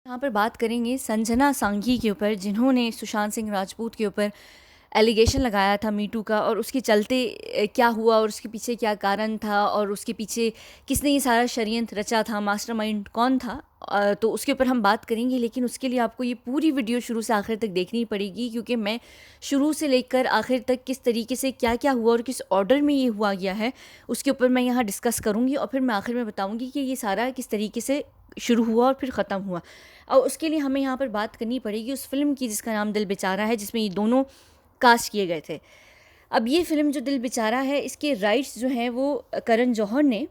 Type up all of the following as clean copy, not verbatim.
यहाँ पर बात करेंगे संजना सांघी के ऊपर, जिन्होंने सुशांत सिंह राजपूत के ऊपर एलिगेशन लगाया था मीटू का, और उसके चलते क्या हुआ और उसके पीछे क्या कारण था और उसके पीछे किसने ये सारा षड्यंत्र रचा था, मास्टरमाइंड कौन था। तो उसके ऊपर हम बात करेंगे, लेकिन उसके लिए आपको ये पूरी वीडियो शुरू से आखिर तक देखनी पड़ेगी, क्योंकि मैं शुरू से लेकर आखिर तक किस तरीके से क्या क्या हुआ और किस ऑर्डर में ये हुआ गया है उसके ऊपर मैं यहाँ डिस्कस करूँगी, और फिर मैं आखिर में बताऊँगी कि ये सारा किस तरीके से शुरू हुआ और फिर ख़त्म हुआ। और उसके लिए हमें यहाँ पर बात करनी पड़ेगी उस फिल्म की जिसका नाम दिल बेचारा है, जिसमें ये दोनों कास्ट किए गए थे। अब ये फ़िल्म जो दिल बेचारा है, इसके राइट्स जो हैं वो करण जौहर ने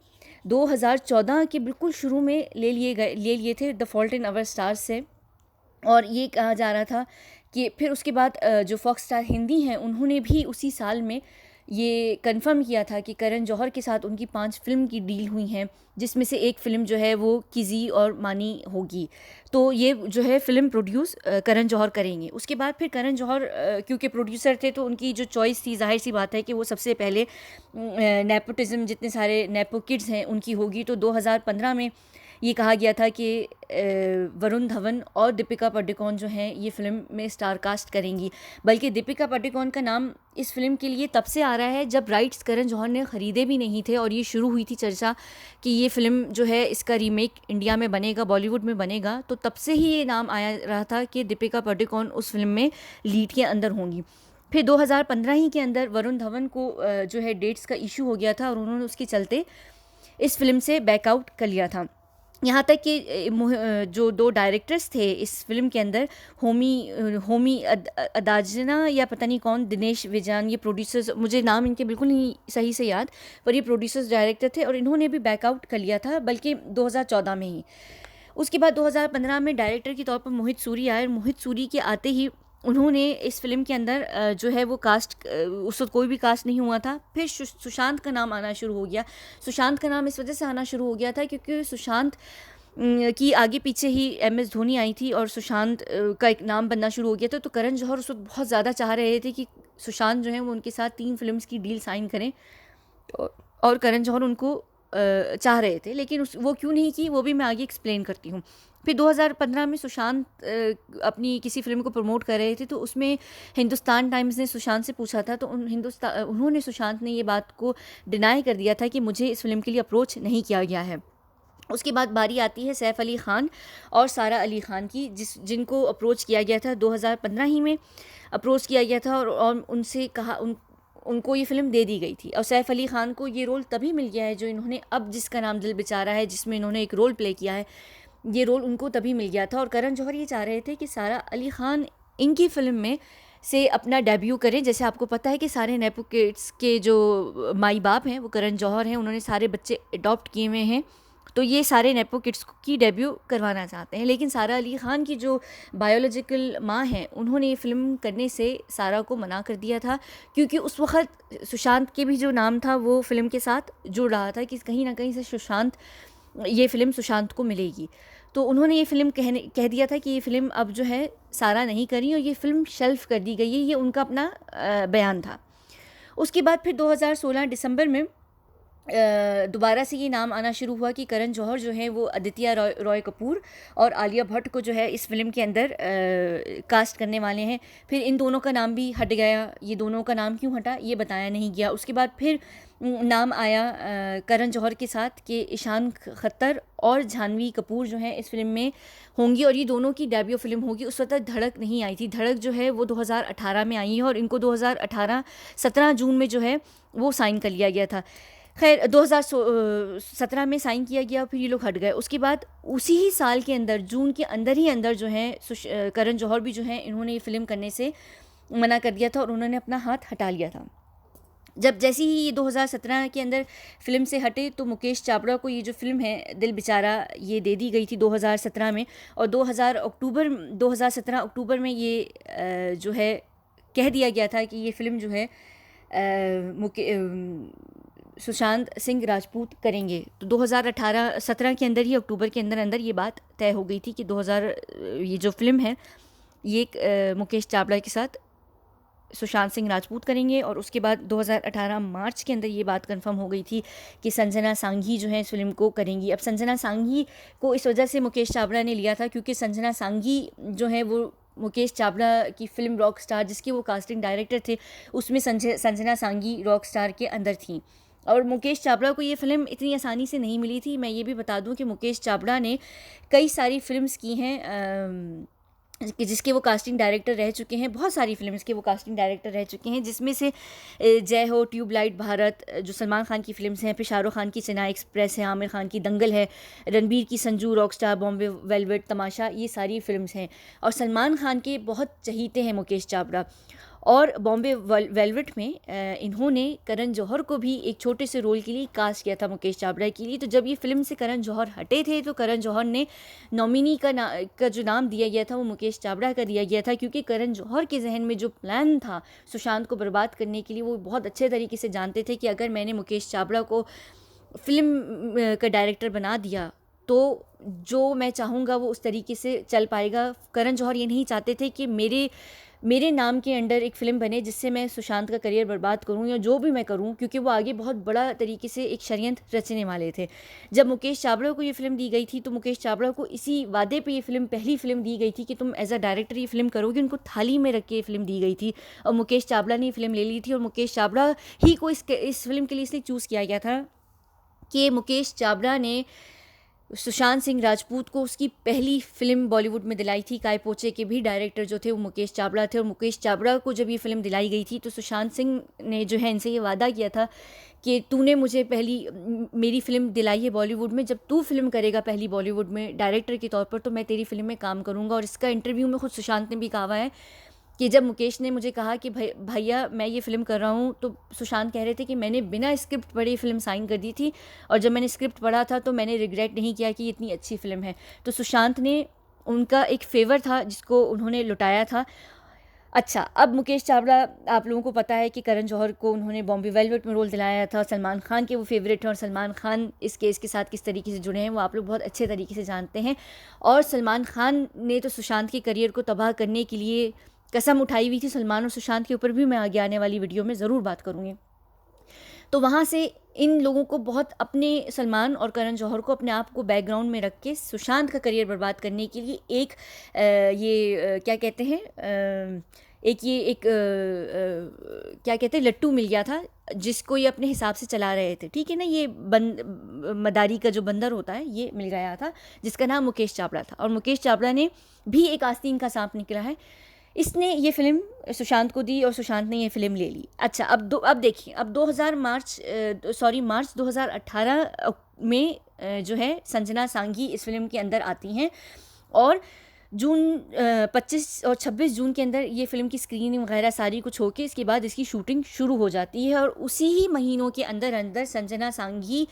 2014 के बिल्कुल शुरू में ले लिए थे the fault in our stars से। और ये कहा जा रहा था कि फिर उसके बाद जो फॉक्स स्टार हिंदी हैं उन्होंने भी उसी साल में ये कंफर्म किया था कि करण जौहर के साथ उनकी 5 फिल्म की डील हुई हैं, जिसमें से एक फ़िल्म जो है वो किज़ी और मानी होगी। तो ये जो है फ़िल्म प्रोड्यूस करण जौहर करेंगे। उसके बाद फिर करण जौहर क्योंकि प्रोड्यूसर थे तो उनकी जो चॉइस थी, जाहिर सी बात है कि वो सबसे पहले नेपोटिज़्म, जितने सारे नेपो किड्स हैं उनकी होगी। तो 2015 में ये कहा गया था कि वरुण धवन और दीपिका पादुकोण जो हैं ये फ़िल्म में स्टार कास्ट करेंगी। बल्कि दीपिका पादुकोण का नाम इस फिल्म के लिए तब से आ रहा है जब राइट्स करण जौहर ने ख़रीदे भी नहीं थे, और ये शुरू हुई थी चर्चा कि ये फ़िल्म जो है इसका रीमेक इंडिया में बनेगा, बॉलीवुड में बनेगा। तो तब से ही ये नाम आया रहा था कि दीपिका पादुकोण उस फिल्म में लीड के अंदर होंगी। फिर 2015 ही के अंदर वरुण धवन को जो है डेट्स का इशू हो गया था और उन्होंने उसके चलते इस फिल्म से बैकआउट कर लिया था। यहाँ तक कि जो 2 डायरेक्टर्स थे इस फिल्म के अंदर, होमी अदाजना या पता नहीं कौन, दिनेश विजान, ये प्रोड्यूसर्स, मुझे नाम इनके बिल्कुल नहीं सही से याद, पर ये प्रोड्यूसर्स डायरेक्टर थे और इन्होंने भी बैकआउट कर लिया था, बल्कि 2014 में ही। उसके बाद 2015 में डायरेक्टर के तौर पर मोहित सूरी आए, और मोहित सूरी के आते ही उन्होंने इस फिल्म के अंदर जो है वो कास्ट, उस वक्त कोई भी कास्ट नहीं हुआ था। फिर सुशांत का नाम आना शुरू हो गया। सुशांत का नाम इस वजह से आना शुरू हो गया था क्योंकि सुशांत की आगे पीछे ही MS धोनी आई थी और सुशांत का एक नाम बनना शुरू हो गया था। तो करण जौहर उस वक्त बहुत ज़्यादा चाह रहे थे कि सुशांत जो है वो उनके साथ 3 फिल्म्स की डील साइन करें, और करण जौहर उनको चाह रहे थे, लेकिन वो क्यों नहीं की वो भी मैं आगे एक्सप्लेन करती हूँ। फिर 2015 में सुशांत अपनी किसी फिल्म को प्रमोट कर रहे थे, तो उसमें हिंदुस्तान टाइम्स ने सुशांत से पूछा था, तो उन्होंने सुशांत ने ये बात को डिनाई कर दिया था कि मुझे इस फिल्म के लिए अप्रोच नहीं किया गया है। उसके बाद बारी आती है सैफ अली ख़ान और सारा अली ख़ान की, जिनको अप्रोच किया गया था 2015 ही में अप्रोच किया गया था, और उनसे कहा उनको ये फ़िल्म दे दी गई थी। और सैफ अली ख़ान को ये रोल तभी मिल गया है जो इन्होंने अब जिसका नाम दिल बेचारा है, जिसमें इन्होंने एक रोल प्ले किया है, ये रोल उनको तभी मिल गया था। और करण जौहर ये चाह रहे थे कि सारा अली ख़ान इनकी फ़िल्म में से अपना डेब्यू करें। जैसे आपको पता है कि सारे नेपो किड्स के जो माई बाप हैं वो करण जौहर हैं, उन्होंने सारे बच्चे अडॉप्ट किए हुए हैं, तो ये सारे नेपो किड्स की डेब्यू करवाना चाहते हैं। लेकिन सारा अली ख़ान की जो बायोलॉजिकल माँ हैं उन्होंने ये फ़िल्म करने से सारा को मना कर दिया था, क्योंकि उस वक़्त सुशांत के भी जो नाम था वो फ़िल्म के साथ जुड़ रहा था कि कहीं ना कहीं से ये फ़िल्म सुशांत को मिलेगी। तो उन्होंने ये फ़िल्म कह दिया था कि ये फ़िल्म अब जो है सारा नहीं करी, और ये फ़िल्म शेल्फ कर दी गई है, ये उनका अपना बयान था। उसके बाद फिर 2016 दिसंबर में दोबारा से ये नाम आना शुरू हुआ कि करण जौहर जो है वो आदित्य रॉय कपूर और आलिया भट्ट को जो है इस फिल्म के अंदर कास्ट करने वाले हैं। फिर इन दोनों का नाम भी हट गया। ये दोनों का नाम क्यों हटा ये बताया नहीं गया। उसके बाद फिर नाम आया करण जौहर के साथ कि ईशान खत्तर और जानवी कपूर जो है इस फिल्म में होंगी, और ये दोनों की डेब्यू फिल्म होगी। उस वक्त धड़क नहीं आई थी। धड़क जो है वो 2018 में आई है, और इनको 2018 17 जून में जो है वो साइन कर लिया गया था। खैर 2017 में साइन किया गया, फिर ये लोग हट गए। उसके बाद उसी ही साल के अंदर, जून के अंदर ही अंदर जो है करण जौहर भी जो है इन्होंने ये फ़िल्म करने से मना कर दिया था और उन्होंने अपना हाथ हटा लिया था। जब जैसे ही ये 2017 के अंदर फ़िल्म से हटे तो मुकेश चावड़ा को ये जो फ़िल्म है दिल बेचारा ये दे दी गई थी 2017 में, और 2017 अक्टूबर में ये जो है कह दिया गया था कि ये फ़िल्म जो है सुशांत सिंह राजपूत करेंगे। तो 2017 के अंदर ही अक्टूबर के अंदर अंदर ये बात तय हो गई थी कि ये जो फिल्म है ये मुकेश चावड़ा के साथ सुशांत सिंह राजपूत करेंगे, और उसके बाद 2018 मार्च के अंदर ये बात कंफर्म हो गई थी कि संजना सांघी जो है इस फिल्म को करेंगी। अब संजना सांघी को इस वजह से मुकेश चावला ने लिया था क्योंकि संजना सांघी जो है वो मुकेश चावला की फ़िल्म रॉक स्टार, जिसके वो कास्टिंग डायरेक्टर थे, उसमें संजना सांघी रॉक स्टार के अंदर थी। और मुकेश चावला को ये फ़िल्म इतनी आसानी से नहीं मिली थी। मैं ये भी बता दूं कि मुकेश चावला ने कई सारी फ़िल्म्स की हैं जिसके वो कास्टिंग डायरेक्टर रह चुके हैं, बहुत सारी फिल्म्स के वो कास्टिंग डायरेक्टर रह चुके हैं, जिसमें से जय हो, ट्यूबलाइट भारत जो सलमान खान की फिल्म्स हैं, फिर शाहरुख खान की चेन्नई एक्सप्रेस है, आमिर खान की दंगल है, रणबीर की संजू, रॉकस्टार, बॉम्बे वेलवेट, तमाशा, ये सारी फिल्म्स हैं। और सलमान खान के बहुत चहीते हैं मुकेश चावला। और बॉम्बे वेलवेट में इन्होंने करण जौहर को भी एक छोटे से रोल के लिए कास्ट किया था मुकेश चावला के लिए। तो जब ये फिल्म से करण जौहर हटे थे तो करण जौहर ने नॉमिनी का जो नाम दिया गया था वो मुकेश चावला का दिया गया था, क्योंकि करण जौहर के जहन में जो प्लान था सुशांत को बर्बाद करने के लिए, वो बहुत अच्छे तरीके से जानते थे कि अगर मैंने मुकेश चावला को फिल्म का डायरेक्टर बना दिया तो जो मैं चाहूँगा वो उस तरीके से चल पाएगा। करण जौहर ये नहीं चाहते थे कि मेरे नाम के अंडर एक फ़िल्म बने जिससे मैं सुशांत का करियर बर्बाद करूं या जो भी मैं करूं, क्योंकि वो आगे बहुत बड़ा तरीके से एक षड्यंत्र रचने वाले थे। जब मुकेश चावला को ये फ़िल्म दी गई थी तो मुकेश चावला को इसी वादे पे ये फ़िल्म, पहली फ़िल्म दी गई थी कि तुम एज अ डायरेक्टर ये फ़िल्म करोगे। उनको थाली में रख के ये फ़िल्म दी गई थी और मुकेश चावला ने ये फ़िल्म ले ली थी। और मुकेश चावला ही को इस फ़िल्म के लिए इसलिए चूज़ किया गया था कि मुकेश चावला ने सुशांत सिंह राजपूत को उसकी पहली फिल्म बॉलीवुड में दिलाई थी। काय पोचे के भी डायरेक्टर जो थे वो मुकेश चावला थे, और मुकेश चावला को जब ये फिल्म दिलाई गई थी तो सुशांत सिंह ने जो है इनसे ये वादा किया था कि तूने मुझे मेरी फ़िल्म दिलाई है बॉलीवुड में, जब तू फिल्म करेगा पहली बॉलीवुड में डायरेक्टर के तौर पर तो मैं तेरी फिल्म में काम करूँगा। और इसका इंटरव्यू में खुद सुशांत ने भी कहा है कि जब मुकेश ने मुझे कहा कि भैया मैं ये फ़िल्म कर रहा हूँ, तो सुशांत कह रहे थे कि मैंने बिना स्क्रिप्ट पढ़े फ़िल्म साइन कर दी थी, और जब मैंने स्क्रिप्ट पढ़ा था तो मैंने रिग्रेट नहीं किया कि इतनी अच्छी फ़िल्म है। तो सुशांत ने उनका एक फेवर था जिसको उन्होंने लुटाया था। अच्छा, अब मुकेश चावला, आप लोगों को पता है कि करण जौहर को उन्होंने बॉम्बे वेलवेट में रोल दिलाया था। सलमान खान के वो फेवरेट हैं और सलमान खान इस केस के साथ किस तरीके से जुड़े हैं वो आप लोग बहुत अच्छे तरीके से जानते हैं। और सलमान खान ने तो सुशांत के करियर को तबाह करने के लिए कसम उठाई हुई थी। सलमान और सुशांत के ऊपर भी मैं आगे आने वाली वीडियो में ज़रूर बात करूँगी। तो वहाँ से इन लोगों को बहुत, अपने सलमान और करण जौहर को अपने आप को बैकग्राउंड में रख के सुशांत का करियर बर्बाद करने के लिए एक क्या कहते हैं, क्या कहते हैं, लट्टू मिल गया था जिसको ये अपने हिसाब से चला रहे थे। ठीक है ना, ये मदारी का जो बंदर होता है ये मिल गया था जिसका नाम मुकेश चावला था। और मुकेश चावला ने भी एक आस्तीन का सांप निकला है, इसने ये फ़िल्म सुशांत को दी और सुशांत ने ये फ़िल्म ले ली। अच्छा, अब देखिए, अब मार्च 2018 में जो है संजना सांघी इस फिल्म के अंदर आती हैं, और जून 25 और 26 जून के अंदर ये फ़िल्म की स्क्रीनिंग वगैरह सारी कुछ होके इसके बाद इसकी शूटिंग शुरू हो जाती है। और उसी ही महीनों के अंदर अंदर संजना सांघी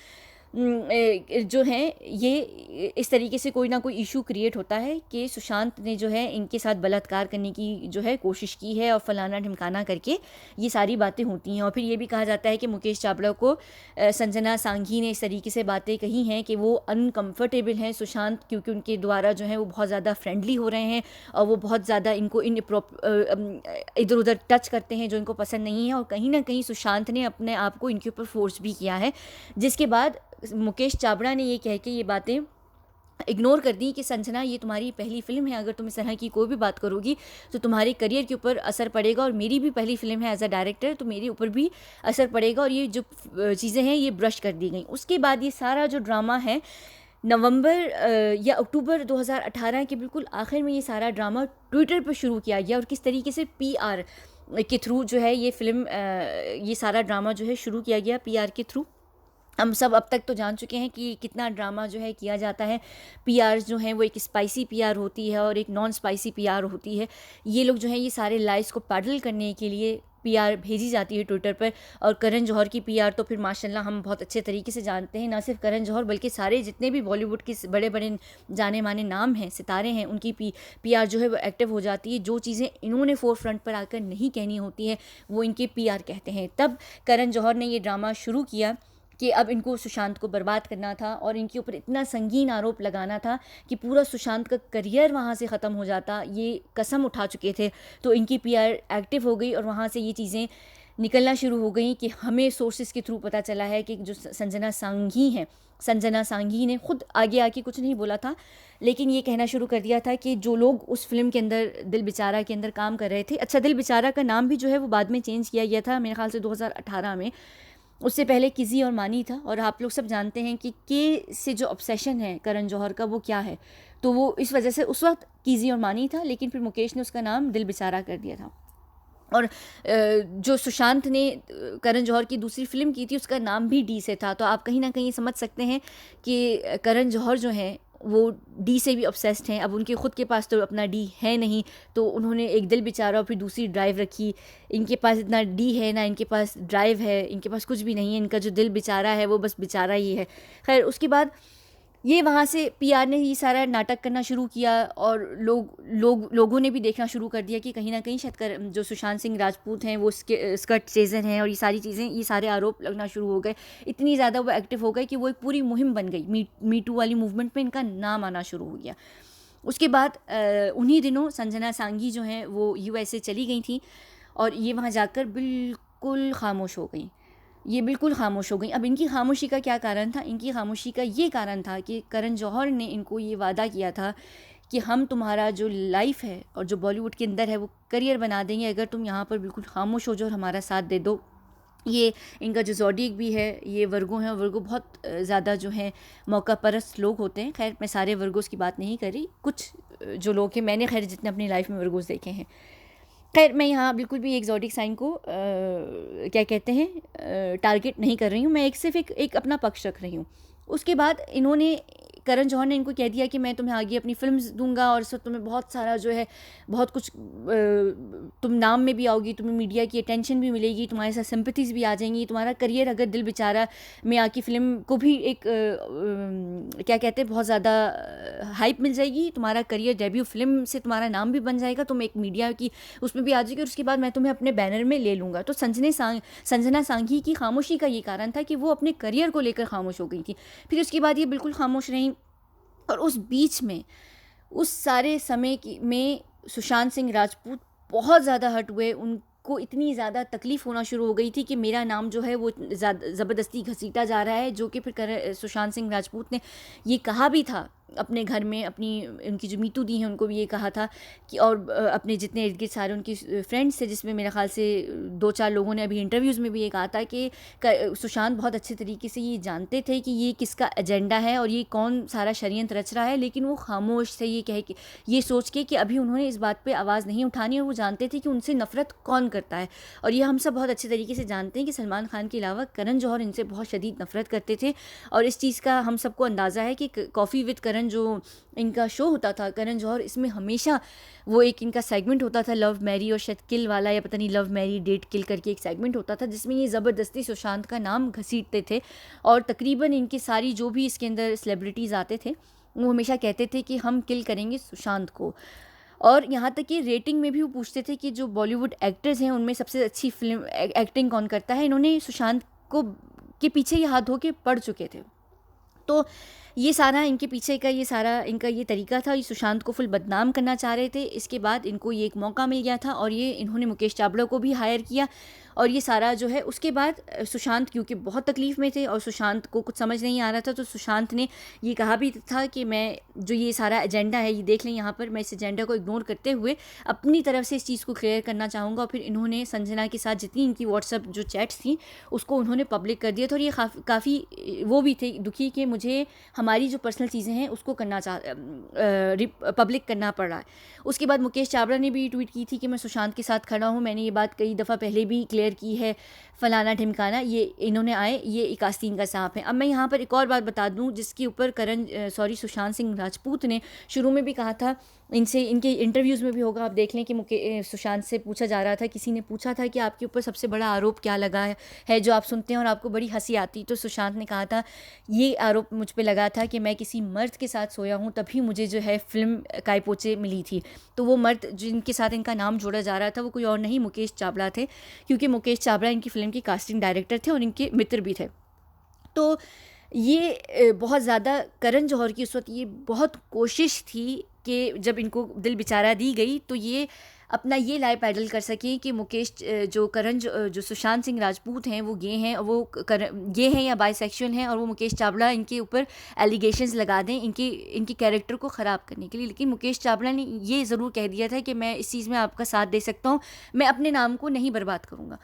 जो हैं ये इस तरीके से कोई ना कोई इशू क्रिएट होता है कि सुशांत ने जो है इनके साथ बलात्कार करने की जो है कोशिश की है और फलाना ढिमकाना करके ये सारी बातें होती हैं। और फिर ये भी कहा जाता है कि मुकेश चावला को संजना सांघी ने इस तरीके से बातें कही हैं कि वो अनकम्फर्टेबल हैं सुशांत, क्योंकि उनके द्वारा जो है वो बहुत ज़्यादा फ्रेंडली हो रहे हैं और वो बहुत ज़्यादा इनको इधर उधर टच करते हैं जो इनको पसंद नहीं है। और कहीं ना कहीं सुशांत ने अपने आप को इनके ऊपर फोर्स भी किया है, जिसके बाद मुकेश चावला ने ये कह के ये बातें इग्नोर कर दी कि संजना ये तुम्हारी पहली फ़िल्म है, अगर तुम इस तरह की कोई भी बात करोगी तो तुम्हारे करियर के ऊपर असर पड़ेगा, और मेरी भी पहली फ़िल्म है एज अ डायरेक्टर तो मेरे ऊपर भी असर पड़ेगा। और ये जो चीज़ें हैं ये ब्रश कर दी गई। उसके बाद ये सारा जो ड्रामा है नवंबर या अक्टूबर 2018 के बिल्कुल आखिर में ये सारा ड्रामा ट्विटर पर शुरू किया गया, और किस तरीके से PR के थ्रू जो है ये फ़िल्म ये सारा ड्रामा जो है शुरू किया गया PR के थ्रू। हम सब अब तक तो जान चुके हैं कि कितना ड्रामा जो है किया जाता है। PR जो हैं वो एक स्पाइसी PR होती है और एक नॉन स्पाइसी PR होती है। ये लोग जो हैं ये सारे लाइस को पैडल करने के लिए PR भेजी जाती है ट्विटर पर। और करण जौहर की PR तो फिर माशाल्लाह हम बहुत अच्छे तरीके से जानते हैं, ना सिर्फ करण जौहर बल्कि सारे जितने भी बॉलीवुड के बड़े बड़े जाने माने नाम हैं, सितारे हैं, उनकी PR जो है वो एक्टिव हो जाती है। जो चीज़ें इन्होंने फोर फ्रंट पर आकर नहीं कहनी होती है वो इनके PR कहते हैं। तब करण जौहर ने ये ड्रामा शुरू किया कि अब इनको सुशांत को बर्बाद करना था और इनके ऊपर इतना संगीन आरोप लगाना था कि पूरा सुशांत का करियर वहाँ से ख़त्म हो जाता, ये कसम उठा चुके थे। तो इनकी पीआर एक्टिव हो गई और वहाँ से ये चीज़ें निकलना शुरू हो गई कि हमें सोर्सेज के थ्रू पता चला है कि जो संजना सांघी हैं, संजना सांघी ने खुद आगे आके कुछ नहीं बोला था, लेकिन ये कहना शुरू कर दिया था कि जो लोग उस फिल्म के अंदर दिल बेचारा के अंदर काम कर रहे थे, अच्छा दिल बेचारा का नाम भी जो है वो बाद में चेंज किया गया था मेरे ख्याल से 2018 में, उससे पहले किज़ी और मानी था। और आप लोग सब जानते हैं कि के से जो ऑब्सेशन है करण जौहर का वो क्या है, तो वो इस वजह से उस वक्त किज़ी और मानी था, लेकिन फिर मुकेश ने उसका नाम दिल बेचारा कर दिया था। और जो सुशांत ने करण जौहर की दूसरी फिल्म की थी उसका नाम भी डी से था, तो आप कहीं ना कहीं समझ सकते हैं कि करण जौहर जो हैं वो डी से भी ऑब्सेस्ड हैं। अब उनके ख़ुद के पास तो अपना डी है नहीं, तो उन्होंने एक दिल बेचारा और फिर दूसरी ड्राइव रखी। इनके पास इतना डी है ना, इनके पास ड्राइव है, इनके पास कुछ भी नहीं है, इनका जो दिल बेचारा है वो बस बेचारा ही है। खैर उसके बाद ये वहाँ से पीआर ने ये सारा नाटक करना शुरू किया और लोगों ने भी देखना शुरू कर दिया कि कहीं ना कहीं शायद जो सुशांत सिंह राजपूत हैं वो स्कर्ट चेज़र हैं, और ये सारी चीज़ें, ये सारे आरोप लगना शुरू हो गए। इतनी ज़्यादा वो एक्टिव हो गए कि वो एक पूरी मुहिम बन गई, मी टू वाली मूवमेंट में इनका नाम आना शुरू हो गया। उसके बाद उन्हीं दिनों संजना सांघी जो हैं वो यूएसए चली गई थी और ये वहाँ जाकर बिल्कुल खामोश हो गई, ये बिल्कुल खामोश हो गई। अब इनकी खामोशी का क्या कारण था? इनकी खामोशी का ये कारण था कि करण जौहर ने इनको ये वादा किया था कि हम तुम्हारा जो लाइफ है और जो बॉलीवुड के अंदर है वो करियर बना देंगे अगर तुम यहाँ पर बिल्कुल खामोश हो जाओ और हमारा साथ दे दो। ये इनका जो ज़ोडिएक भी है, ये वर्गो हैं, और वर्गो बहुत ज़्यादा जो हैं मौका परस्त लोग होते हैं। खैर मैं सारे वर्गोज़ की बात नहीं कर रही, कुछ जो लोग हैं, मैंने खैर जितने अपनी लाइफ में वर्गोज़ देखे हैं। खैर मैं यहाँ बिल्कुल भी एक ज़ोडिएक साइन को क्या कहते हैं टारगेट नहीं कर रही हूँ, मैं सिर्फ एक अपना पक्ष रख रही हूँ। उसके बाद इन्होंने, करण जौहर ने इनको कह दिया कि मैं तुम्हें आगे अपनी फिल्म्स दूंगा और इससे तुम्हें बहुत सारा जो है बहुत कुछ, तुम नाम में भी आओगी, तुम्हें मीडिया की अटेंशन भी मिलेगी, तुम्हारे साथ सिंपैथीज़ भी आ जाएंगी, तुम्हारा करियर अगर दिल बेचारा में आकी फ़िल्म को भी एक क्या कहते हैं बहुत ज़्यादा हाइप मिल जाएगी, तुम्हारा करियर डेब्यू फिल्म से तुम्हारा नाम भी बन जाएगा, तुम एक मीडिया की उसमें भी आ जाएगी, और उसके बाद मैं तुम्हें अपने बैनर में ले लूँगा। तो संजना सांघी की खामोशी का ये कारण था कि वो अपने करियर को लेकर खामोश हो गई थी। फिर उसके बाद ये बिल्कुल खामोश रहीं, और उस बीच में उस सारे समय में सुशांत सिंह राजपूत बहुत ज़्यादा हर्ट हुए। उनको इतनी ज़्यादा तकलीफ़ होना शुरू हो गई थी कि मेरा नाम जो है वो ज़बरदस्ती घसीटा जा रहा है, जो कि फिर सुशांत सिंह राजपूत ने ये कहा भी था अपने घर में, अपनी उनकी जो मीतू दी हैं उनको भी ये कहा था कि, और अपने जितने इर्द गिर्द सारे उनके फ्रेंड्स थे, जिसमें मेरे ख़्याल से 2-4 लोगों ने अभी इंटरव्यूज़ में भी ये कहा था कि सुशांत बहुत अच्छे तरीके से ये जानते थे कि ये किसका एजेंडा है और ये कौन सारा षड्यंत्र रच रहा है, लेकिन वो खामोश थे ये सोच के कि अभी उन्होंने इस बात पर आवाज़ नहीं उठानी, और वो जानते थे कि उनसे नफ़रत कौन करता है। और ये हम सब बहुत अच्छे तरीके से जानते हैं कि सलमान खान के अलावा करण जौहर इनसे बहुत शदीद नफ़रत करते थे, और इस चीज़ का हम सबको अंदाज़ा है कि कॉफ़ी विद करण जो इनका शो होता था करण जौहर, इसमें हमेशा वो एक इनका सेगमेंट होता था लव मैरी और शायद किल वाला, या पता नहीं लव मैरी डेट किल करके एक सेगमेंट होता था, जिसमें ये ज़बरदस्ती सुशांत का नाम घसीटते थे। और तकरीबन इनकी सारी जो भी इसके अंदर सेलिब्रिटीज़ आते थे वो हमेशा कहते थे कि हम किल करेंगे सुशांत को। और यहाँ तक कि रेटिंग में भी वो पूछते थे कि जो बॉलीवुड एक्टर्स हैं उनमें सबसे अच्छी फिल्म एक्टिंग कौन करता है। इन्होंने सुशांत को के पीछे ये हाथ धो के पड़ चुके थे। तो ये सारा इनके पीछे का ये सारा इनका ये तरीका था, ये सुशांत को फुल बदनाम करना चाह रहे थे। इसके बाद इनको ये एक मौका मिल गया था और ये इन्होंने मुकेश चावड़ा को भी हायर किया, और ये सारा जो है उसके बाद सुशांत क्योंकि बहुत तकलीफ़ में थे और सुशांत को कुछ समझ नहीं आ रहा था, तो सुशांत ने ये कहा भी था कि मैं जो ये सारा एजेंडा है, ये देख लें यहाँ पर, मैं इस एजेंडा को इग्नोर करते हुए अपनी तरफ से इस चीज़ को क्लियर करना चाहूँगा। और फिर इन्होंने संजना के साथ जितनी इनकी व्हाट्सअप जो चैट्स थी उसको उन्होंने पब्लिक कर दिया था, और ये काफ़ी वो भी थे दुखी कि मुझे हमारी जो पर्सनल चीज़ें हैं उसको पब्लिक करना पड़ रहा है। उसके बाद मुकेश चावड़ा ने भी ट्वीट की थी कि मैं सुशांत के साथ खड़ा हूँ, मैंने ये बात कई दफ़ा पहले भी क्लियर की है, फलाना ढिमकाना, ये इन्होंने आए, ये 81 का सांप है। अब मैं यहाँ पर एक और बात बता दूँ जिसके ऊपर सुशांत सिंह राजपूत ने शुरू में भी कहा था, इनसे इनके इंटरव्यूज़ में भी होगा, आप देख लें कि सुशांत से पूछा जा रहा था, किसी ने पूछा था कि आपके ऊपर सबसे बड़ा आरोप क्या लगा है जो आप सुनते हैं और आपको बड़ी हंसी आती, तो सुशांत ने कहा था ये आरोप मुझ पे लगा था कि मैं किसी मर्द के साथ सोया हूँ तभी मुझे जो है फिल्म काय पोचे मिली थी। तो वो मर्द जिनके साथ इनका नाम जोड़ा जा रहा था वो कोई और नहीं मुकेश चावड़ा थे, क्योंकि मुकेश चावड़ा इनकी फ़िल्म की कास्टिंग डायरेक्टर थे और इनके मित्र भी थे। तो ये बहुत ज़्यादा करण जौहर की उस वक़्त ये बहुत कोशिश थी कि जब इनको दिल बेचारा दी गई तो ये अपना ये लाइफ पैडल कर सकें कि मुकेश जो जो सुशांत सिंह राजपूत हैं वो गे हैं, वो गे हैं या बाइसेक्सुअल हैं, और वो मुकेश चावला इनके ऊपर एलिगेशंस लगा दें इनके कैरेक्टर को ख़राब करने के लिए। लेकिन मुकेश चावला ने ये ज़रूर कह दिया था कि मैं इस चीज़ में आपका साथ दे सकता हूँ, मैं अपने नाम को नहीं बर्बाद करूँगा।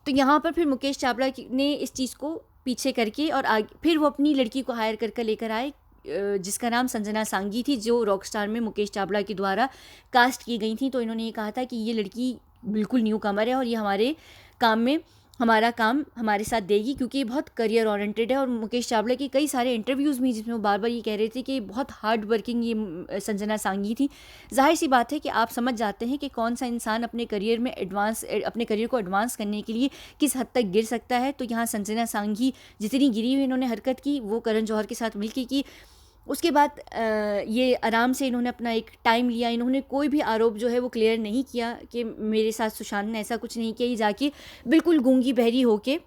तो यहाँ पर फिर मुकेश चावला ने इस चीज़ को पीछे करके और आगे फिर वो अपनी लड़की को हायर करके लेकर आए, जिसका नाम संजना सांगी थी, जो रॉकस्टार में मुकेश चावला के द्वारा कास्ट की गई थी। तो इन्होंने ये कहा था कि ये लड़की बिल्कुल न्यू कमर है और ये हमारा काम हमारे साथ देगी, क्योंकि ये बहुत करियर ओरिएंटेड है। और मुकेश चावला के कई सारे इंटरव्यूज़ भी जिसमें वो बार बार ये कह रहे थे कि बहुत हार्ड वर्किंग ये संजना सांगी थी। जाहिर सी बात है कि आप समझ जाते हैं कि कौन सा इंसान अपने करियर को एडवांस करने के लिए किस हद तक गिर सकता है। तो यहाँ संजना सांगी जितनी गिरी हुई इन्होंने हरकत की वो करण जौहर के साथ मिलकर की। उसके बाद ये आराम से इन्होंने अपना एक टाइम लिया, इन्होंने कोई भी आरोप जो है वो क्लियर नहीं किया कि मेरे साथ सुशांत ने ऐसा कुछ नहीं किया। ये जाके बिल्कुल गूंगी बहरी होके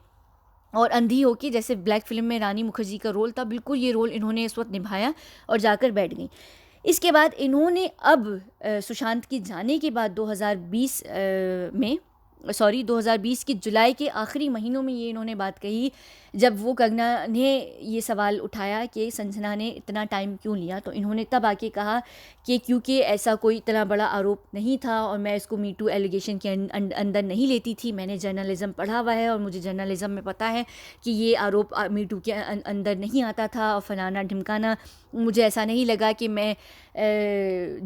और अंधी होके, जैसे ब्लैक फिल्म में रानी मुखर्जी का रोल था, बिल्कुल ये रोल इन्होंने इस वक्त निभाया और जाकर बैठ गई। इसके बाद इन्होंने अब सुशांत के जाने के बाद 2020 की जुलाई के आखिरी महीनों में ये इन्होंने बात कही, जब वो कंगना ने ये सवाल उठाया कि संजना ने इतना टाइम क्यों लिया। तो इन्होंने तब आके कहा कि क्योंकि ऐसा कोई इतना बड़ा आरोप नहीं था और मैं इसको मी टू एलिगेशन के अंदर नहीं लेती थी। मैंने जर्नलिज्म पढ़ा हुआ है और मुझे जर्नलिज्म में पता है कि ये आरोप मी टू के अंदर नहीं आता था और फलाना ढिमकाना। मुझे ऐसा नहीं लगा कि मैं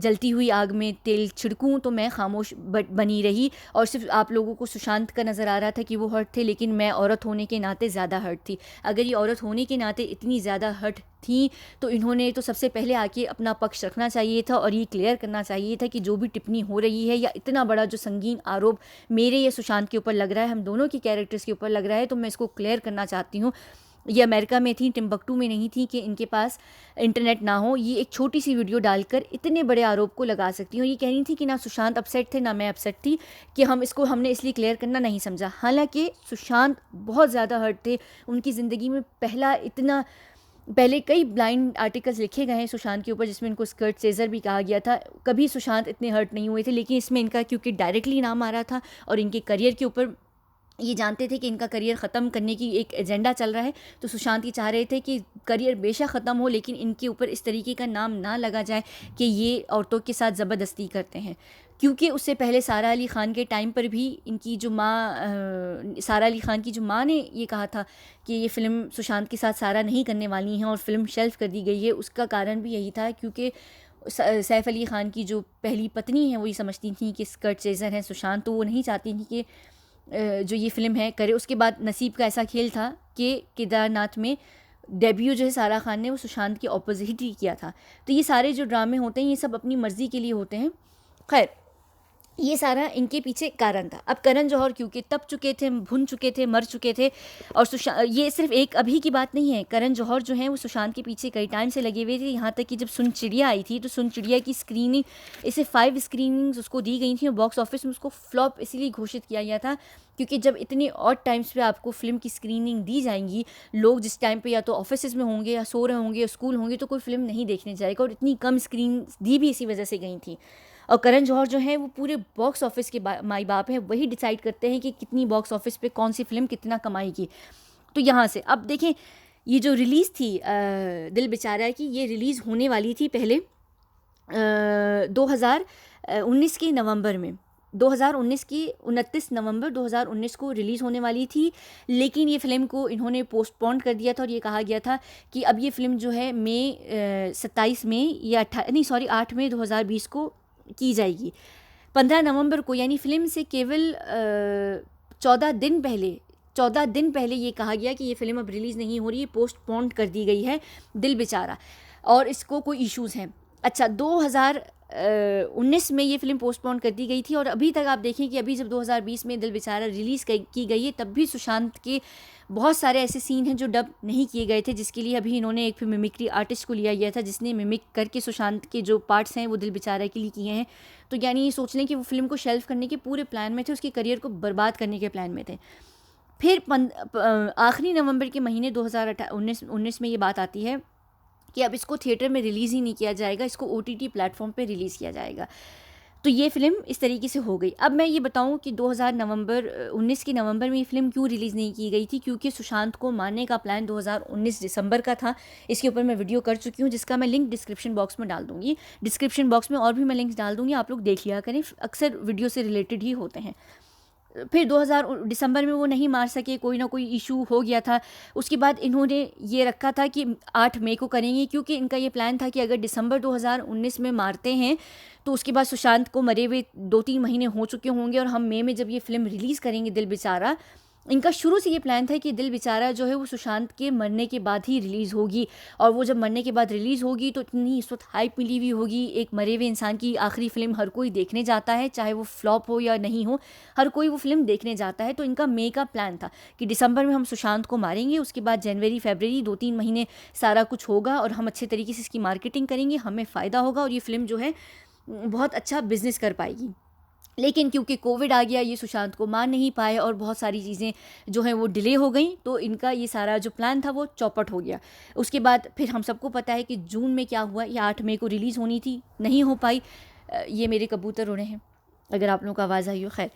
जलती हुई आग में तेल छिड़कूं, तो मैं खामोश बनी रही और सिर्फ आप लोगों को सुशांत का नज़र आ रहा था कि वो हर्ट थे, लेकिन मैं औरत होने के नाते ज़्यादा हर्ट थी। अगर ये औरत होने के नाते इतनी ज़्यादा हर्ट थी तो इन्होंने तो सबसे पहले आके अपना पक्ष रखना चाहिए था और ये क्लियर करना चाहिए था कि जो भी टिप्पणी हो रही है या इतना बड़ा जो संगीन आरोप मेरे या सुशांत के ऊपर लग रहा है, हम दोनों के कैरेक्टर्स के ऊपर लग रहा है, तो मैं इसको क्लियर करना चाहती हूँ। ये अमेरिका में थी, टिम्बकटू में नहीं थी कि इनके पास इंटरनेट ना हो। ये एक छोटी सी वीडियो डालकर इतने बड़े आरोप को लगा सकती हूँ। ये कह रही थी कि ना सुशांत अपसेट थे ना मैं अपसेट थी, कि हमने इसलिए क्लियर करना नहीं समझा। हालांकि सुशांत बहुत ज़्यादा हर्ट थे। उनकी ज़िंदगी में पहले कई ब्लाइंड आर्टिकल्स लिखे गए हैं सुशांत के ऊपर जिसमें इनको स्कर्ट सेजर भी कहा गया था। कभी सुशांत इतने हर्ट नहीं हुए थे, लेकिन इसमें इनका क्योंकि डायरेक्टली नाम आ रहा था और इनके करियर के ऊपर ये जानते थे कि इनका करियर ख़त्म करने की एक एजेंडा चल रहा है, तो सुशांत ये चाह रहे थे कि करियर बेशक ख़त्म हो लेकिन इनके ऊपर इस तरीके का नाम ना लगा जाए कि ये औरतों के साथ ज़बरदस्ती करते हैं। क्योंकि उससे पहले सारा अली ख़ान के टाइम पर भी इनकी जो सारा अली ख़ान की जो माँ ने ये कहा था कि ये फ़िल्म सुशांत के साथ सारा नहीं करने वाली हैं और फ़िल्म शेल्फ कर दी गई है। उसका कारण भी यही था क्योंकि सैफ अली ख़ान की जो पहली पत्नी है वो ये समझती थी कि स्कर्ट चेज़र हैं सुशांत, तो वो नहीं चाहती थी कि जो ये फ़िल्म है करे। उसके बाद नसीब का ऐसा खेल था कि केदारनाथ में डेब्यू जो है सारा खान ने वो सुशांत के ऑपोजिट ही किया था। तो ये सारे जो ड्रामे होते हैं ये सब अपनी मर्ज़ी के लिए होते हैं। खैर, ये सारा इनके पीछे कारण था। अब करण जौहर क्योंकि तप चुके थे, भुन चुके थे, मर चुके थे, और ये सिर्फ एक अभी की बात नहीं है। करण जौहर जो हैं वो सुशांत के पीछे कई टाइम से लगे हुए थे। यहाँ तक कि जब सुन चिड़िया आई थी तो सुन चिड़िया की स्क्रीनिंग, इसे 5 स्क्रीनिंग्स उसको दी गई थी और बॉक्स ऑफिस में उसको फ्लॉप इसीलिए घोषित किया गया था क्योंकि जब इतने ऑड टाइम्स पे आपको फिल्म की स्क्रीनिंग दी जाएंगी, लोग जिस टाइम पे या तो ऑफिस में होंगे या सो रहे होंगे या स्कूल होंगे, तो कोई फिल्म नहीं देखने जाएगा। और इतनी कम स्क्रीन दी भी इसी वजह से गई थी। और करण जौहर जो है वो पूरे बॉक्स ऑफिस के माई बाप हैं, वही डिसाइड करते हैं कि कितनी बॉक्स ऑफिस पे कौन सी फिल्म कितना कमाएगी। तो यहाँ से अब देखें, ये जो रिलीज़ थी दिल बेचारा की, ये रिलीज़ होने वाली थी पहले 2019 के नवंबर में, 2019 की 29 नवंबर 2019 को रिलीज़ होने वाली थी। लेकिन ये फ़िल्म को इन्होंने पोस्टपोन कर दिया था और ये कहा गया था कि अब ये फ़िल्म जो है 27 मई या 8 मई 2020 को की जाएगी। 15 नवंबर को, यानी फ़िल्म से केवल 14 दिन पहले ये कहा गया कि ये फ़िल्म अब रिलीज़ नहीं हो रही है, पोस्टपोन कर दी गई है दिल बेचारा, और इसको कोई इश्यूज़ हैं। अच्छा, 2019 में ये फ़िल्म पोस्टपोन कर दी गई थी और अभी तक आप देखें कि अभी जब 2020 में दिल बेचारा रिलीज़ की गई है तब भी सुशांत के बहुत सारे ऐसे सीन हैं जो डब नहीं किए गए थे, जिसके लिए अभी इन्होंने एक फिर मिमिक्री आर्टिस्ट को लिया गया था जिसने मिमिक करके सुशांत के जो पार्ट्स हैं वो दिल बेचारा के लिए किए हैं। तो यानी ये सोच लें कि वो फिल्म को शेल्फ करने के पूरे प्लान में थे, उसके करियर को बर्बाद करने के प्लान में थे। फिर आखिरी नवंबर के महीने 2019 में ये बात आती है कि अब इसको थिएटर में रिलीज़ ही नहीं किया जाएगा, इसको OTT प्लेटफॉर्म पे रिलीज़ किया जाएगा। तो ये फ़िल्म इस तरीके से हो गई। अब मैं ये बताऊं कि 2019 के नवंबर में ये फ़िल्म क्यों रिलीज़ नहीं की गई थी, क्योंकि सुशांत को मारने का प्लान 2019 दिसंबर का था। इसके ऊपर मैं वीडियो कर चुकी हूँ, जिसका मैं लिंक डिस्क्रिप्शन बॉक्स में डाल दूँगी। डिस्क्रिप्शन बॉक्स में और भी मैं लिंक्स डाल दूँगी, आप लोग देख लिया करें, अक्सर वीडियो से रिलेटेड ही होते हैं। फिर 2000 दिसंबर में वो नहीं मार सके, कोई ना कोई इशू हो गया था। उसके बाद इन्होंने ये रखा था कि 8 मई को करेंगे, क्योंकि इनका ये प्लान था कि अगर दिसंबर 2019 में मारते हैं तो उसके बाद सुशांत को मरे हुए 2-3 महीने हो चुके होंगे, और हम मई में जब ये फ़िल्म रिलीज़ करेंगे दिल बेचारा, इनका शुरू से ये प्लान था कि दिल बेचारा जो है वो सुशांत के मरने के बाद ही रिलीज़ होगी। और वो जब मरने के बाद रिलीज़ होगी तो इतनी इस वक्त हाइप मिली हुई होगी। एक मरे हुए इंसान की आखिरी फ़िल्म हर कोई देखने जाता है, चाहे वो फ्लॉप हो या नहीं हो, हर कोई वो फ़िल्म देखने जाता है। तो इनका मई का प्लान था कि दिसंबर में हम सुशांत को मारेंगे, उसके बाद जनवरी फरवरी 2-3 महीने सारा कुछ होगा और हम अच्छे तरीके से इसकी मार्केटिंग करेंगे, हमें फ़ायदा होगा और ये फ़िल्म जो है बहुत अच्छा बिजनेस कर पाएगी। लेकिन क्योंकि कोविड आ गया, ये सुशांत को मार नहीं पाए और बहुत सारी चीज़ें जो हैं वो डिले हो गई, तो इनका ये सारा जो प्लान था वो चौपट हो गया। उसके बाद फिर हम सबको पता है कि जून में क्या हुआ, ये 8 मई को रिलीज़ होनी थी, नहीं हो पाई। ये मेरे कबूतर उड़े हैं, अगर आप लोगों को आवाज़ आई हो। खैर,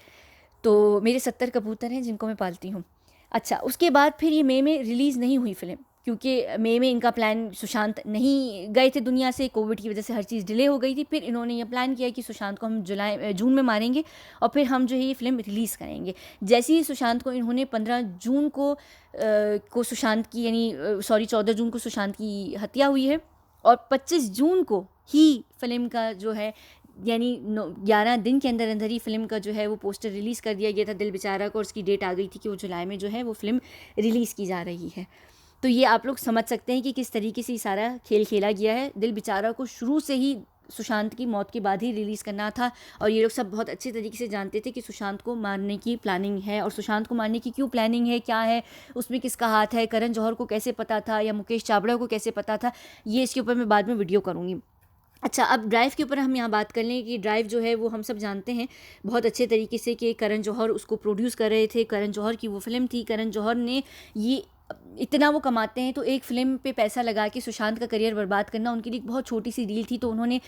तो मेरे 70 कबूतर हैं जिनको मैं पालती हूँ। अच्छा, उसके बाद फिर ये मई में रिलीज़ नहीं हुई फ़िल्म, क्योंकि मई में इनका प्लान, सुशांत नहीं गए थे दुनिया से, कोविड की वजह से हर चीज़ डिले हो गई थी। फिर इन्होंने ये प्लान किया कि सुशांत को हम जून में मारेंगे और फिर हम जो है ये फ़िल्म रिलीज़ करेंगे। जैसे ही सुशांत को इन्होंने 15 जून को सुशांत की यानी 14 जून को सुशांत की हत्या हुई है, और 25 जून को ही फ़िल्म का जो है यानी 11 दिन के अंदर अंदर ही फ़िल्म का जो है वो पोस्टर रिलीज़ कर दिया गया था दिल बेचारा को, और उसकी डेट आ गई थी कि वो जुलाई में जो है वो फ़िल्म रिलीज़ की जा रही है। तो ये आप लोग समझ सकते हैं कि किस तरीके से ये सारा खेल खेला गया है। दिल बेचारा को शुरू से ही सुशांत की मौत के बाद ही रिलीज़ करना था, और ये लोग सब बहुत अच्छे तरीके से जानते थे कि सुशांत को मारने की प्लानिंग है। और सुशांत को मारने की क्यों प्लानिंग है, क्या है उसमें, किसका हाथ है, करण जौहर को कैसे पता था या मुकेश चावड़ा को कैसे पता था, ये इसके ऊपर मैं बाद में वीडियो करूँगी। अच्छा, अब ड्राइव के ऊपर हम यहाँ बात कर लें कि ड्राइव जो है वो हम सब जानते हैं बहुत अच्छे तरीके से कि करण जौहर उसको प्रोड्यूस कर रहे थे। करण जौहर की वो फ़िल्म थी। करण जौहर ने ये इतना वो कमाते हैं, तो एक फ़िल्म पे पैसा लगा के सुशांत का करियर बर्बाद करना उनके लिए एक बहुत छोटी सी डील थी। तो उन्होंने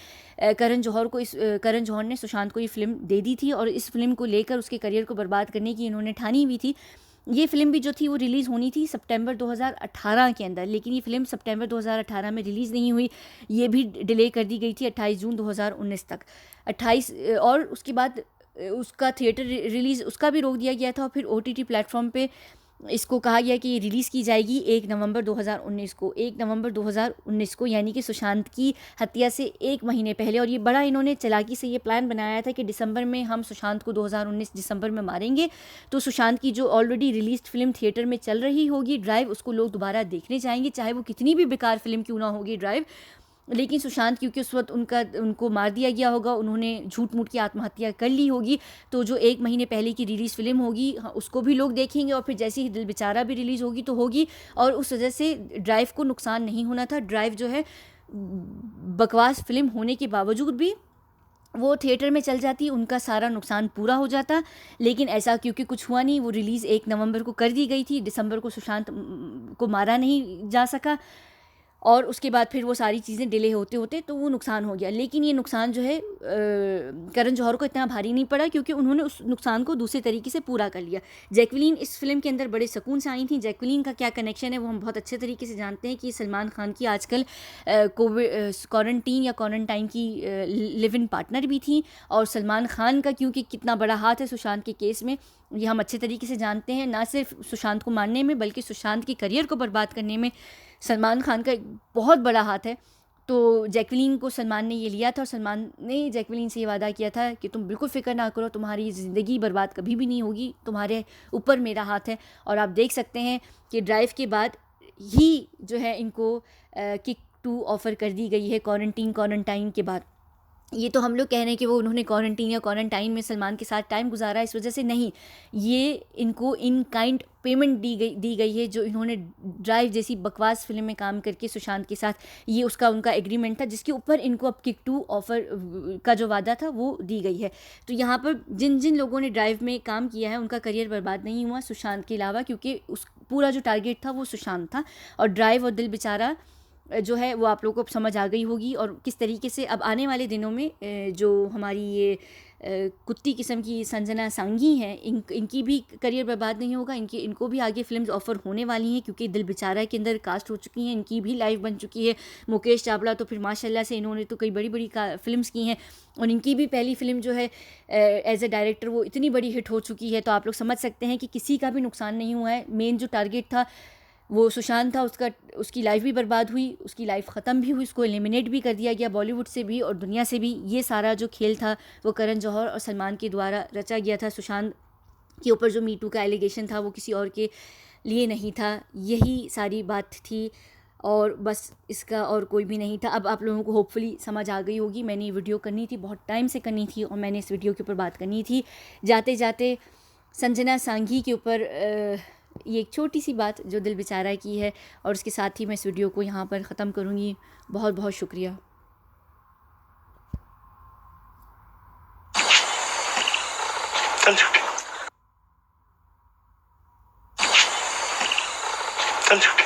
करण जौहर ने सुशांत को ये फ़िल्म दे दी थी, और इस फ़िल्म को लेकर उसके करियर को बर्बाद करने की इन्होंने ठानी हुई थी। ये फ़िल्म भी जो थी वो रिलीज़ होनी थी सितंबर 2018 के अंदर, लेकिन ये फ़िल्म सितंबर 2018 में रिलीज़ नहीं हुई। ये भी डिले कर दी गई थी 28 जून 2019 तक। 28 और उसके बाद उसका थिएटर रिलीज़ उसका भी रोक दिया गया था, और फिर OTT प्लेटफॉर्म पे इसको कहा गया कि ये रिलीज़ की जाएगी 1 नवंबर 2019 को। 1 नवंबर 2019 को, यानी कि सुशांत की हत्या से 1 महीने पहले। और ये बड़ा इन्होंने चालाकी से ये प्लान बनाया था कि दिसंबर में हम सुशांत को 2019 दिसंबर में मारेंगे, तो सुशांत की जो ऑलरेडी रिलीज्ड फ़िल्म थिएटर में चल रही होगी ड्राइव, उसको लोग दोबारा देखने जाएंगे, चाहे वो कितनी भी बेकार फ़िल्म क्यों ना होगी ड्राइव। लेकिन सुशांत, क्योंकि उस वक्त उनको मार दिया गया होगा, उन्होंने झूठ मूठ की आत्महत्या कर ली होगी, तो जो 1 महीने पहले की रिलीज़ फ़िल्म होगी उसको भी लोग देखेंगे, और फिर जैसे ही दिल बेचारा भी रिलीज़ होगी तो होगी। और उस वजह से ड्राइव को नुकसान नहीं होना था। ड्राइव जो है बकवास फ़िल्म होने के बावजूद भी वो थिएटर में चल जाती, उनका सारा नुकसान पूरा हो जाता। लेकिन ऐसा क्योंकि कुछ हुआ नहीं, वो रिलीज़ 1 नवंबर को कर दी गई थी, दिसंबर को सुशांत को मारा नहीं जा सका, और उसके बाद फिर वो सारी चीज़ें डिले होते होते तो वो नुकसान हो गया। लेकिन ये नुकसान जो है करण जौहर को इतना भारी नहीं पड़ा, क्योंकि उन्होंने उस नुकसान को दूसरे तरीके से पूरा कर लिया। जैकलीन इस फिल्म के अंदर बड़े सुकून से आई थी। जैकलीन का क्या कनेक्शन है वो हम बहुत अच्छे तरीके से जानते हैं कि सलमान खान की आजकल कोविड क्वारंटीन या क्वारंटाइन की लिव इन पार्टनर भी थी। और सलमान खान का क्योंकि कितना बड़ा हाथ है सुशांत के केस में, ये हम अच्छे तरीके से जानते हैं। ना सिर्फ सुशांत को मारने में, बल्कि सुशांत के करियर को बर्बाद करने में सलमान खान का एक बहुत बड़ा हाथ है। तो जैकलीन को सलमान ने ये लिया था, और सलमान ने जैकलीन से ये वादा किया था कि तुम बिल्कुल फ़िक्र ना करो, तुम्हारी ज़िंदगी बर्बाद कभी भी नहीं होगी, तुम्हारे ऊपर मेरा हाथ है। और आप देख सकते हैं कि ड्राइव के बाद ही जो है इनको किक 2 ऑफ़र कर दी गई है क्वारंटाइन के बाद। ये तो हम लोग कह रहे हैं कि वो उन्होंने क्वारंटीन या क्वारंटाइन में सलमान के साथ टाइम गुजारा इस वजह से, नहीं, ये इनको इन काइंड पेमेंट दी गई है जो इन्होंने ड्राइव जैसी बकवास फिल्म में काम करके सुशांत के साथ, ये उसका उनका एग्रीमेंट था जिसके ऊपर इनको अब किक 2 ऑफर का जो वादा था वो दी गई है। तो यहाँ पर जिन जिन लोगों ने ड्राइव में काम किया है उनका करियर बर्बाद नहीं हुआ सुशांत के अलावा, क्योंकि उस पूरा जो टारगेट था वो सुशांत था। और ड्राइव और दिल बेचारा जो है वो आप लोगों को समझ आ गई होगी, और किस तरीके से अब आने वाले दिनों में जो हमारी ये कुत्ती किस्म की संजना सांगी हैं, इनकी भी करियर बर्बाद नहीं होगा, इनको भी आगे फिल्म्स ऑफर होने वाली हैं, क्योंकि दिल बेचारा के अंदर कास्ट हो चुकी हैं, इनकी भी लाइफ बन चुकी है। मुकेश चावला तो फिर माशाल्लाह से इन्होंने तो कई बड़ी बड़ी फिल्म्स की हैं, और इनकी भी पहली फिल्म जो है एज ए डायरेक्टर वो इतनी बड़ी हिट हो चुकी है। तो आप लोग समझ सकते हैं कि किसी का भी नुकसान नहीं हुआ है। मेन जो टारगेट था वो सुशांत था, उसकी लाइफ भी बर्बाद हुई, उसकी लाइफ ख़त्म भी हुई, उसको एलिमिनेट भी कर दिया गया बॉलीवुड से भी और दुनिया से भी। ये सारा जो खेल था वो करण जौहर और सलमान के द्वारा रचा गया था। सुशांत के ऊपर जो मीटू का एलिगेशन था वो किसी और के लिए नहीं था, यही सारी बात थी, और बस इसका और कोई भी नहीं था। अब आप लोगों को होपफुली समझ आ गई होगी। मैंने ये वीडियो करनी थी, बहुत टाइम से करनी थी, और मैंने इस वीडियो के ऊपर बात करनी थी। जाते जाते संजना सांघी के ऊपर ये एक छोटी सी बात जो दिल बेचारा की है, और उसके साथ ही मैं इस वीडियो को यहाँ पर ख़त्म करूँगी। बहुत बहुत शुक्रिया। चल छुट्टी, चल छुट्टी।